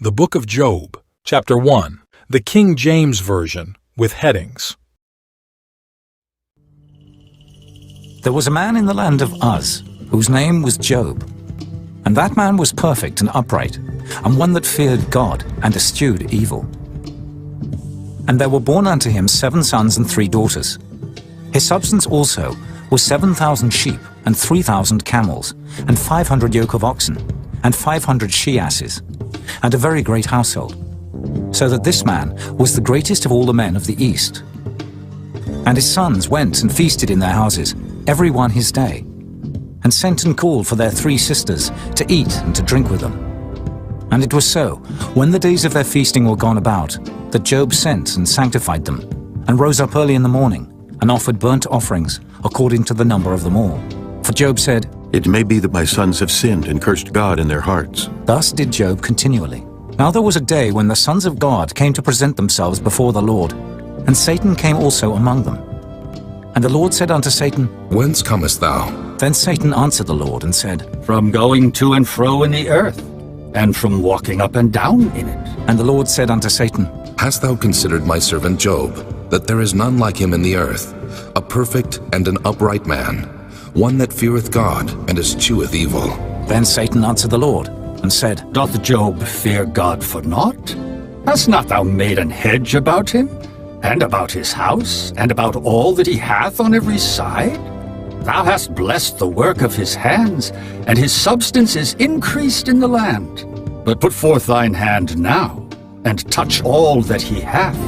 The Book of Job, Chapter 1, the King James Version, with headings. There was a man in the land of Uz, whose name was Job. And that man was perfect and upright, and one that feared God and eschewed evil. And there were born unto him 7 sons and 3 daughters. His substance also was 7,000 sheep, and 3,000 camels, and 500 yoke of oxen, and 500 she-asses, and a very great household, so that this man was the greatest of all the men of the East. And his sons went and feasted in their houses, every one his day, and sent and called for their 3 sisters to eat and to drink with them. And it was so, when the days of their feasting were gone about, that Job sent and sanctified them, and rose up early in the morning, and offered burnt offerings according to the number of them all. For Job said, "It may be that my sons have sinned and cursed God in their hearts." Thus did Job continually. Now there was a day when the sons of God came to present themselves before the Lord, and Satan came also among them. And the Lord said unto Satan, Whence comest thou? Then Satan answered the Lord and said, From going to and fro in the earth, and from walking up and down in it. And the Lord said unto Satan, Hast thou considered my servant Job, that there is none like him in the earth, a perfect and an upright man, one that feareth God and escheweth evil? Then Satan answered the Lord and said, Doth Job fear God for naught? Hast not thou made an hedge about him, and about his house, and about all that he hath on every side? Thou hast blessed the work of his hands, and his substance is increased in the land. But put forth thine hand now, and touch all that he hath,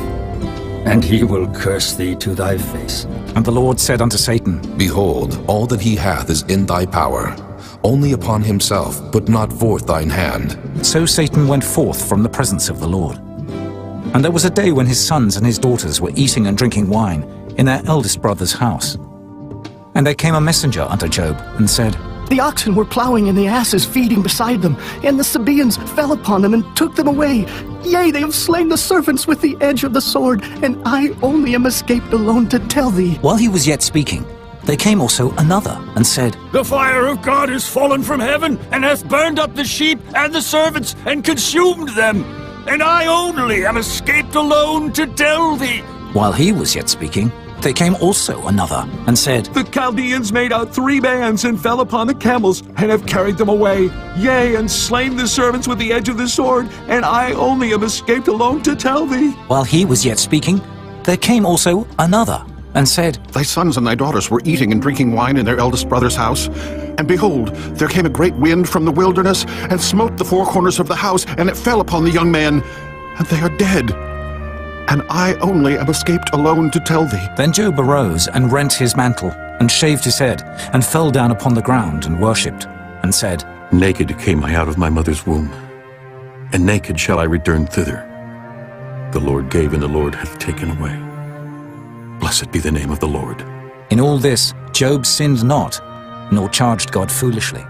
and he will curse thee to thy face. And the Lord said unto Satan, Behold, all that he hath is in thy power. Only upon himself put not forth thine hand. So Satan went forth from the presence of the Lord. And there was a day when his sons and his daughters were eating and drinking wine in their eldest brother's house. And there came a messenger unto Job, and said, The oxen were plowing and the asses feeding beside them, and the Sabaeans fell upon them and took them away. Yea, they have slain the servants with the edge of the sword, and I only am escaped alone to tell thee. While he was yet speaking, there came also another, and said, The fire of God is fallen from heaven, and hath burned up the sheep and the servants, and consumed them. And I only am escaped alone to tell thee. While he was yet speaking, there came also another, and said, The Chaldeans made out 3 bands, and fell upon the camels, and have carried them away. Yea, and slain the servants with the edge of the sword, and I only am escaped alone to tell thee. While he was yet speaking, there came also another, and said, Thy sons and thy daughters were eating and drinking wine in their eldest brother's house. And behold, there came a great wind from the wilderness, and smote the 4 corners of the house, and it fell upon the young men, and they are dead. And I only am escaped alone to tell thee. Then Job arose and rent his mantle, and shaved his head, and fell down upon the ground, and worshipped, and said, Naked came I out of my mother's womb, and naked shall I return thither. The Lord gave, and the Lord hath taken away. Blessed be the name of the Lord. In all this Job sinned not, nor charged God foolishly.